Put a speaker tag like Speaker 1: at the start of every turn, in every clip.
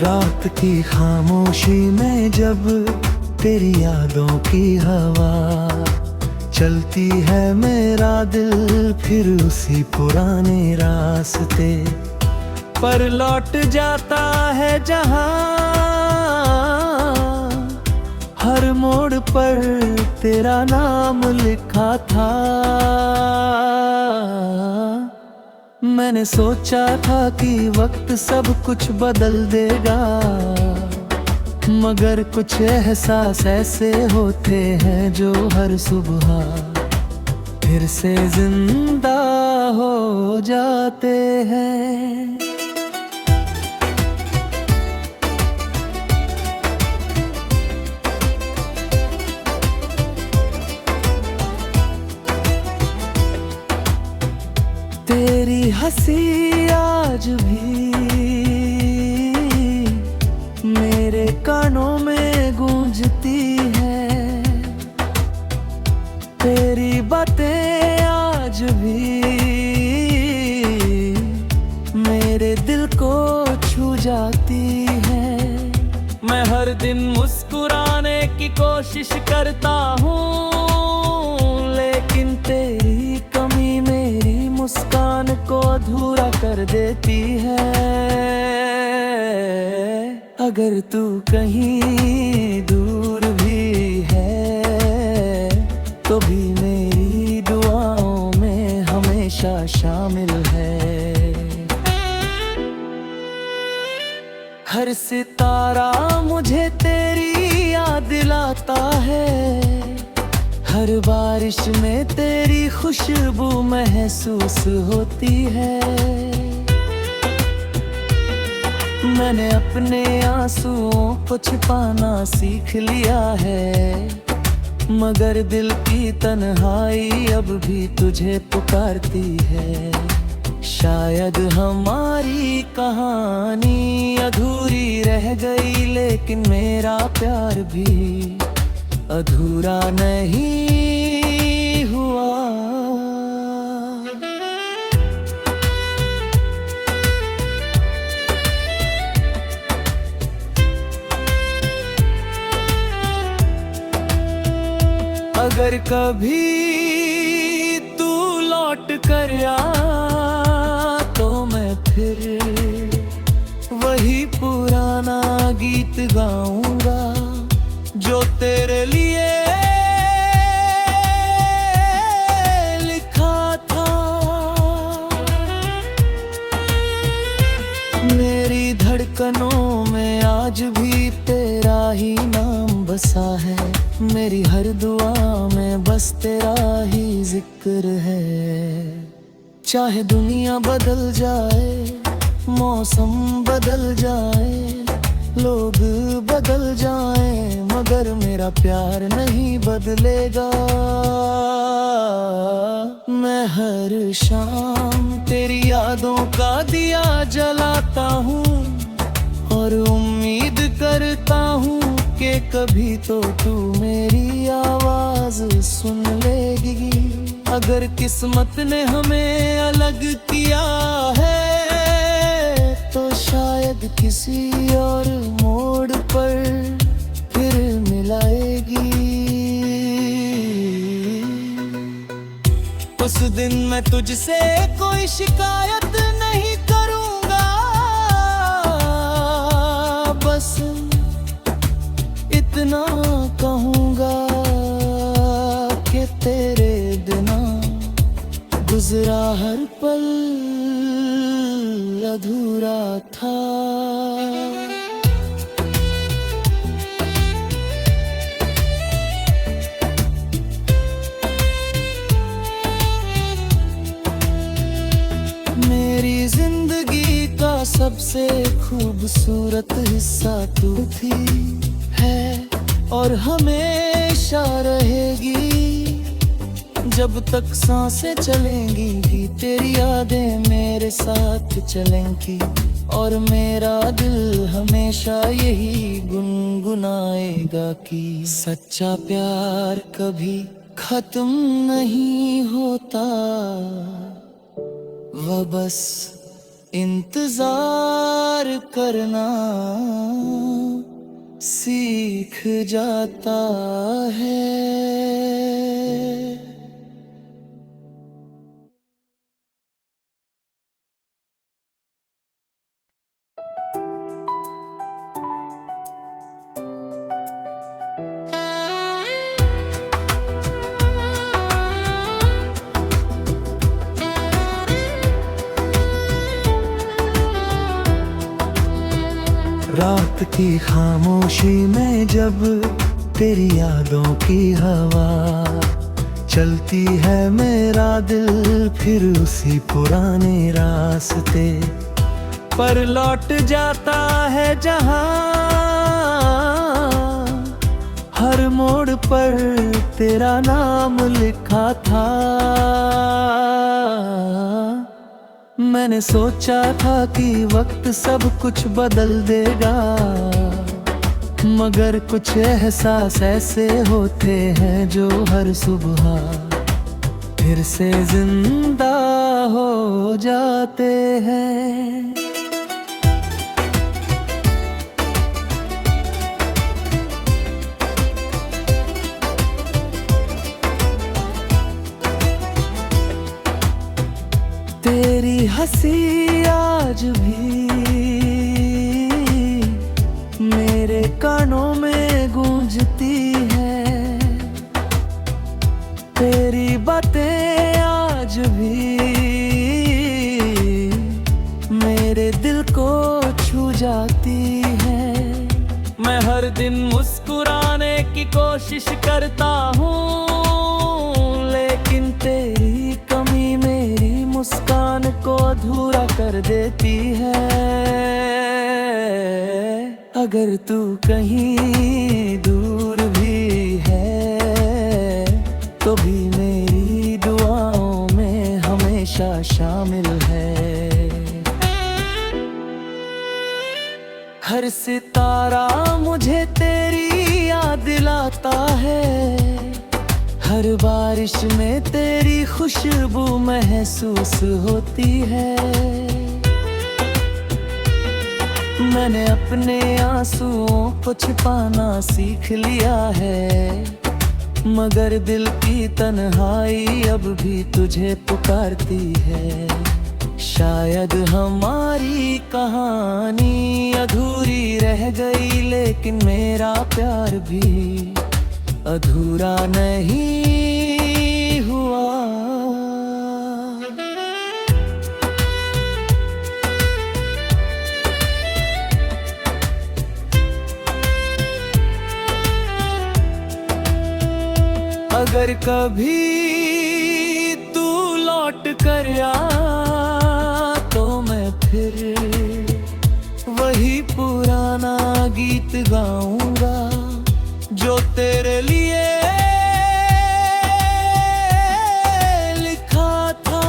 Speaker 1: रात की खामोशी में जब तेरी यादों की हवा चलती है, मेरा दिल फिर उसी पुराने रास्ते पर लौट जाता है, जहां हर मोड़ पर तेरा नाम लिखा था। मैंने सोचा था कि वक्त सब कुछ बदल देगा, मगर कुछ एहसास ऐसे होते हैं जो हर सुबह फिर से जिंदा हो जाते हैं। तेरी हंसी आज भी मेरे कानों में गूंजती है, तेरी बातें आज भी मेरे दिल को छू जाती है। मैं हर दिन मुस्कुराने की कोशिश करता हूँ, लेकिन तेरी कमी मेरी मुस्कान को अधूरा कर देती है। अगर तू कहीं दूर भी है तो भी मेरी दुआओं में हमेशा शामिल है। हर सितारा मुझे तेरी याद दिलाता है, हर बारिश में तेरी खुशबू महसूस होती है। मैंने अपने आंसुओं को छिपाना सीख लिया है, मगर दिल की तन्हाई अब भी तुझे पुकारती है। शायद हमारी कहानी अधूरी रह गई, लेकिन मेरा प्यार भी अधूरा नहीं हुआ। अगर कभी तू लौट कर आ तो मैं फिर वही पुराना गीत गाऊंगा जो तेरे लिए लिखा था। मेरी धड़कनों में आज भी तेरा ही नाम बसा है, मेरी हर दुआ में बस तेरा ही जिक्र है। चाहे दुनिया बदल जाए, मौसम बदल जाए, लोग बदल जाए, मगर मेरा प्यार नहीं बदलेगा। मैं हर शाम तेरी यादों का दिया जलाता हूँ और उम्मीद करता हूँ कि कभी तो तू मेरी आवाज सुन लेगी। अगर किस्मत ने हमें अलग किया है तो शायद किसी और मोड़ पर फिर मिलाएगी। उस दिन मैं तुझसे कोई शिकायत नहीं करूंगा, बस इतना कहूंगा कि तेरे बिना गुजरा हर पल अधूरा था। मेरी जिंदगी का सबसे खूबसूरत हिस्सा तू थी, है और हमेशा रहेगी। जब तक सांसें चलेंगी तेरी यादें मेरे साथ चलेंगी, और मेरा दिल हमेशा यही गुनगुनाएगा कि सच्चा प्यार कभी खत्म नहीं होता, वह बस इंतजार करना सीख जाता है। रात की खामोशी में जब तेरी यादों की हवा चलती है, मेरा दिल फिर उसी पुराने रास्ते पर लौट जाता है, जहां हर मोड़ पर तेरा नाम लिखा था। मैंने सोचा था कि वक्त सब कुछ बदल देगा, मगर कुछ एहसास ऐसे होते हैं जो हर सुबह फिर से जिंदा हो जाते हैं। तेरी हंसी आज भी मेरे कानों में गूंजती है, तेरी बातें आज भी मेरे दिल को छू जाती है। मैं हर दिन मुस्कुराने की कोशिश करता हूँ, लेकिन तेरी कमी मेरी मुस्कान को अधूरा कर देती है। अगर तू कहीं दूर भी है तो भी मेरी दुआओं में हमेशा शामिल है। हर सितारा मुझे तेरी याद दिलाता है, हर बारिश में तेरी खुशबू महसूस होती है। मैंने अपने आंसुओं को छिपाना सीख लिया है, मगर दिल की तन्हाई अब भी तुझे पुकारती है। शायद हमारी कहानी अधूरी रह गई, लेकिन मेरा प्यार भी अधूरा नहीं हुआ। अगर कभी तू लौट कर आ तो मैं फिर वही पुराना गीत गाऊंगा जो तेरे लिए लिखा था।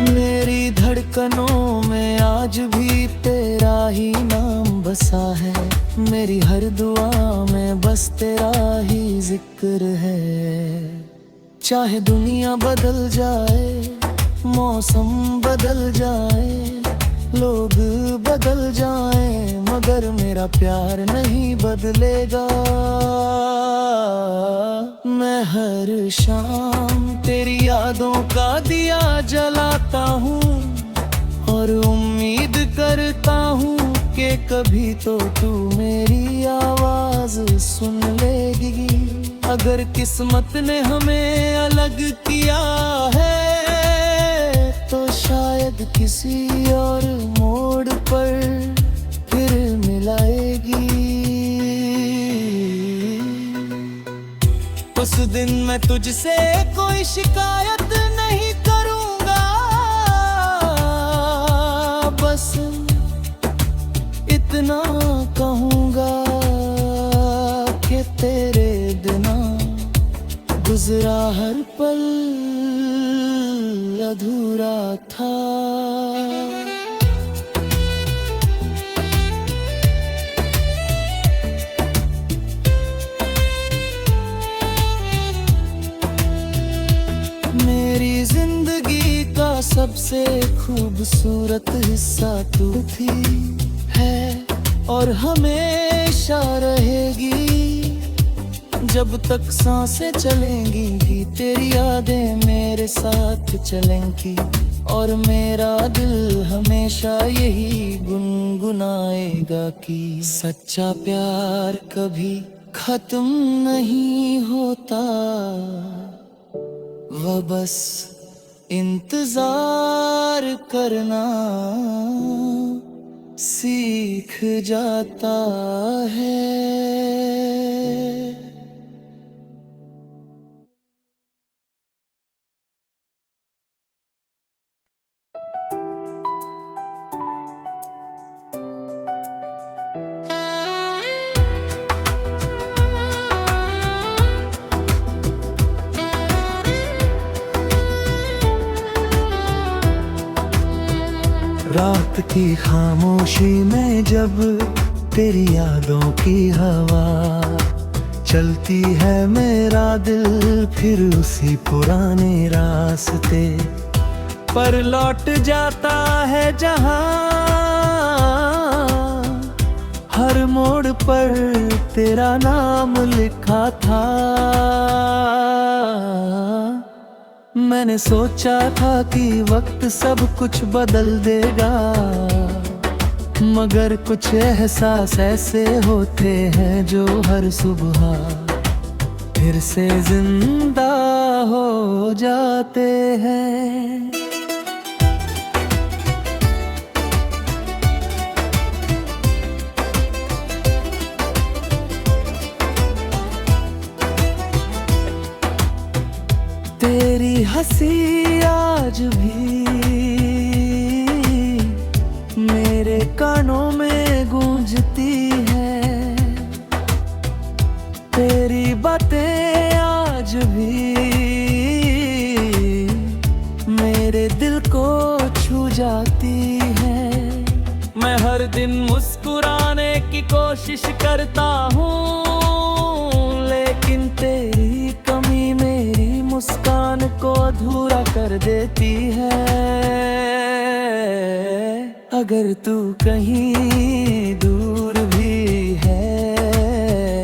Speaker 1: मेरी धड़कनों में आज भी तेरा ही नाम बसा है, मेरी हर दुआ में बस तेरा ही जिक्र है। चाहे दुनिया बदल जाए, मौसम बदल जाए, लोग बदल जाएं, मगर मेरा प्यार नहीं बदलेगा। मैं हर शाम तेरी यादों का दिया जलाता हूँ और उम्मीद करता हूँ कि कभी तो तू मेरी आवाज सुन लेगी। अगर किस्मत ने हमें अलग किया है तो शायद किसी और मोड़ पर फिर मिलाएगी। उस दिन मैं तुझसे कोई शिकायत नहीं करूंगा, बस इतना कहूंगा कि तेरे बिना गुजरा हर पल अधूरा था। मेरी जिंदगी सबसे खूबसूरत हिस्सा तू थी, है और हमेशा रहेगी। जब तक सांसें चलेंगी तेरी यादें मेरे साथ चलेंगी, और मेरा दिल हमेशा यही गुनगुनाएगा कि सच्चा प्यार कभी खत्म नहीं होता, वह बस इंतजार करना सीख जाता है। रात की खामोशी में जब तेरी यादों की हवा चलती है, मेरा दिल फिर उसी पुराने रास्ते पर लौट जाता है, जहां हर मोड़ पर तेरा नाम लिखा था। मैंने सोचा था कि वक्त सब कुछ बदल देगा, मगर कुछ एहसास ऐसे होते हैं जो हर सुबह फिर से जिंदा हो जाते हैं। तेरी हंसी आज भी मेरे कानों में गूंजती है, तेरी बातें आज भी मेरे दिल को छू जाती है। मैं हर दिन मुस्कुराने की कोशिश करता हूँ, लेकिन तेरी कमी मेरी मुस्कान को अधूरा कर देती है। अगर तू कहीं दूर भी है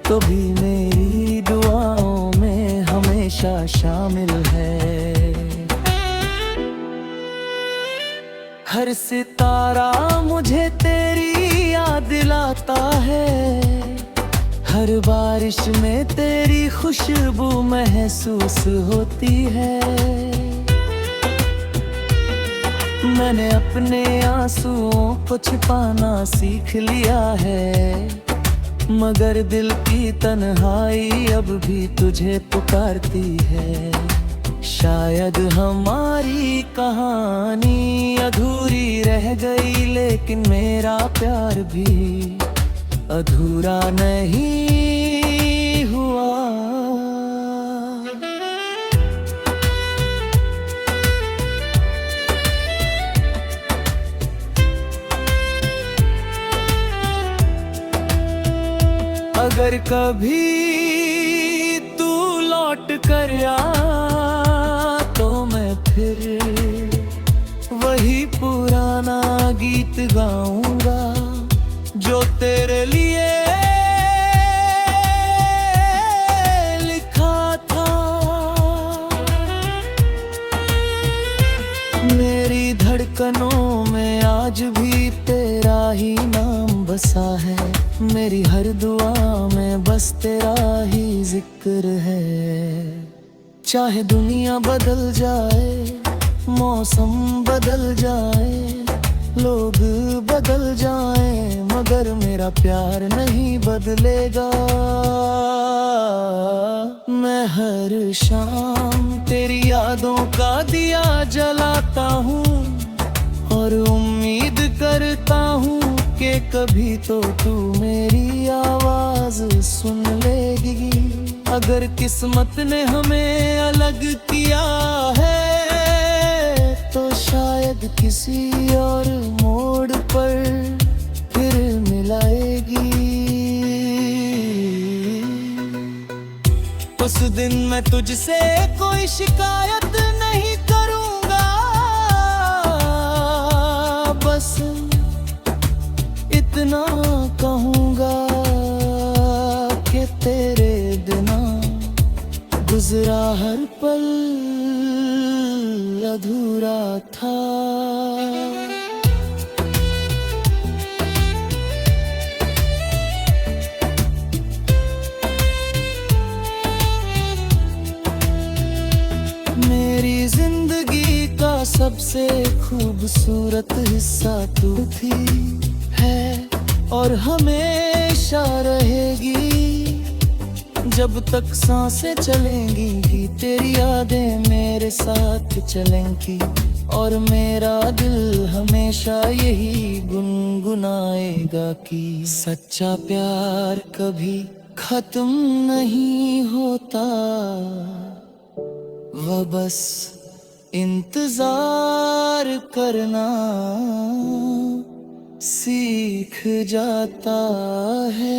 Speaker 1: तो भी मेरी दुआओं में हमेशा शामिल है। हर सितारा मुझे तेरी याद दिलाता है, हर बारिश में तेरी खुशबू महसूस होती है। मैंने अपने आंसुओं को छिपाना सीख लिया है, मगर दिल की तन्हाई अब भी तुझे पुकारती है। शायद हमारी कहानी अधूरी रह गई, लेकिन मेरा प्यार भी अधूरा नहीं हुआ। अगर कभी तू लौट कर आ तो मैं फिर वही पुराना गीत गाऊंगा जो तेरे लिए लिखा था। मेरी धड़कनों में आज भी तेरा ही नाम बसा है, मेरी हर दुआ में बस तेरा ही जिक्र है। चाहे दुनिया बदल जाए, मौसम बदल जाए, लोग बदल जाएं, मगर मेरा प्यार नहीं बदलेगा। मैं हर शाम तेरी यादों का दिया जलाता हूँ और उम्मीद करता हूँ कि कभी तो तू मेरी आवाज सुन लेगी। अगर किस्मत ने हमें अलग किया है तो शायद किसी और मोड़ पर फिर मिलाएगी। उस दिन मैं तुझसे कोई शिकायत नहीं करूँगा, था। मेरी जिंदगी का सबसे खूबसूरत हिस्सा तू थी, है और हमेशा रहेगी। जब तक सांसें चलेंगी तेरी यादें मेरे साथ चलेंगी, और मेरा दिल हमेशा यही गुनगुनाएगा कि सच्चा प्यार कभी खत्म नहीं होता, वह बस इंतजार करना सीख जाता है।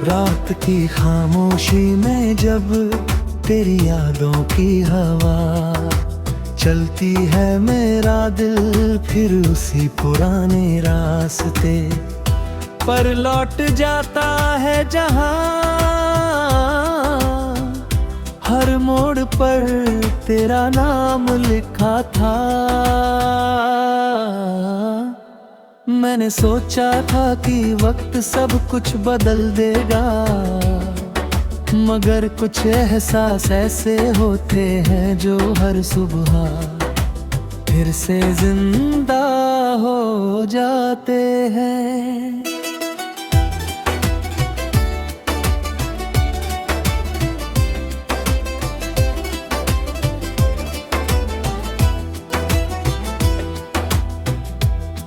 Speaker 1: रात की खामोशी में जब तेरी यादों की हवा चलती है, मेरा दिल फिर उसी पुराने रास्ते पर लौट जाता है, जहां हर मोड़ पर तेरा नाम लिखा था। मैंने सोचा था कि वक्त सब कुछ बदल देगा, मगर कुछ एहसास ऐसे होते हैं जो हर सुबह फिर से जिंदा हो जाते हैं।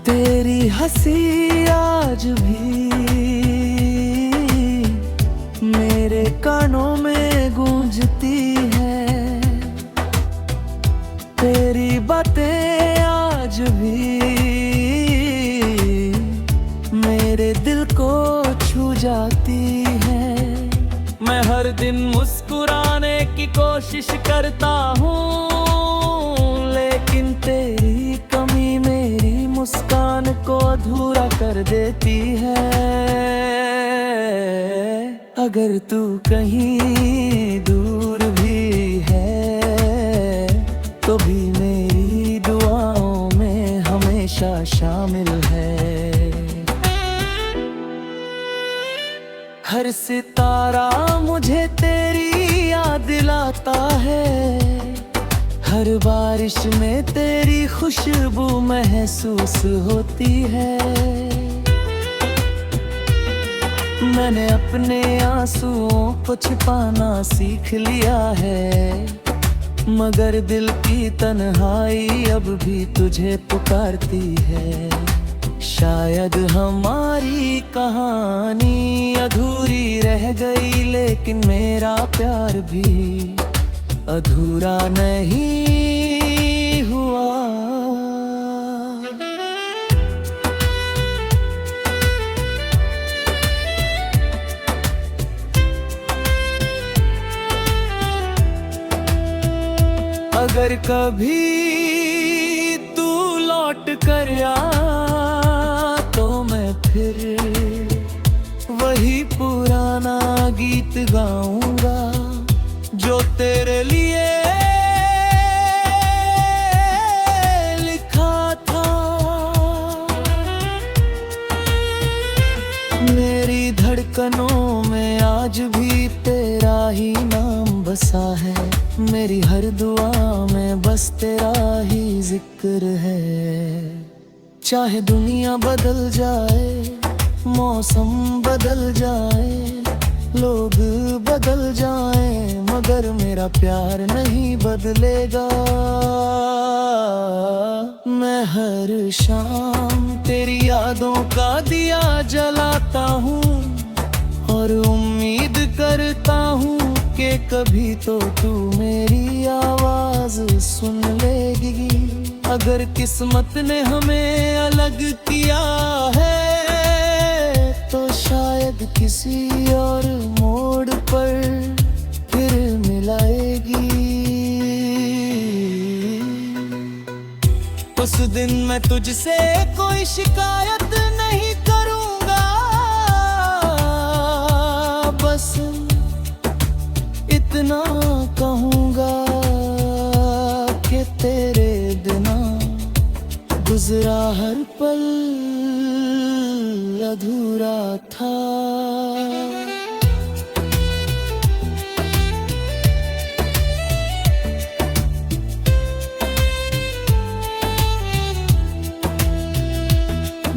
Speaker 1: तेरी हंसी आज भी मेरे कानों में गूंजती है, तेरी बातें आज भी मेरे दिल को छू जाती है। मैं हर दिन मुस्कुराने की कोशिश करता हूँ, लेकिन तेरी कमी मेरी मुस्कान को अधूरा कर देती है। अगर तू कहीं दूर भी है तो भी मेरी दुआओं में हमेशा शामिल है। हर सितारा मुझे तेरी याद दिलाता है, हर बारिश में तेरी खुशबू महसूस होती है। मैंने अपने आंसुओं को छिपाना सीख लिया है, मगर दिल की तन्हाई अब भी तुझे पुकारती है। शायद हमारी कहानी अधूरी रह गई, लेकिन मेरा प्यार भी अधूरा नहीं हुआ। अगर कभी तू लौट कर आ तो मैं फिर वही पुराना गीत गाऊंगा जो तेरे लिए लिखा था। मेरी धड़कनों में आज भी तेरा ही नाम बसा है, मेरी हर दुआ में बस तेरा ही जिक्र है। चाहे दुनिया बदल जाए, मौसम बदल जाए, लोग बदल जाए, मगर मेरा प्यार नहीं बदलेगा। मैं हर शाम तेरी यादों का दिया जलाता हूँ और उम्मीद करता हूँ कि कभी तो तू मेरी आवाज सुन लेगी। अगर किस्मत ने हमें अलग किया है तो शायद किसी और मोड़ पर फिर मिलाएगी। उस दिन मैं तुझसे कोई शिकायत नहीं करूंगा, बस इतना कहूंगा कि तेरे बिना गुजरा हर पल अधूरा था।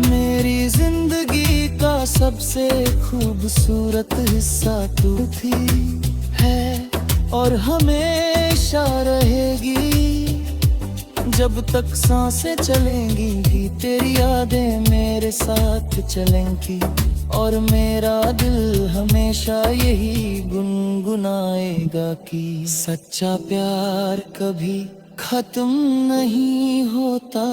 Speaker 1: मेरी जिंदगी का सबसे खूबसूरत हिस्सा तू थी, है और हमेशा रहेगी। जब तक सांसें चलेंगी भी तेरी यादें मेरे साथ चलेंगी, और मेरा दिल हमेशा यही गुनगुनाएगा कि सच्चा प्यार कभी खत्म नहीं होता।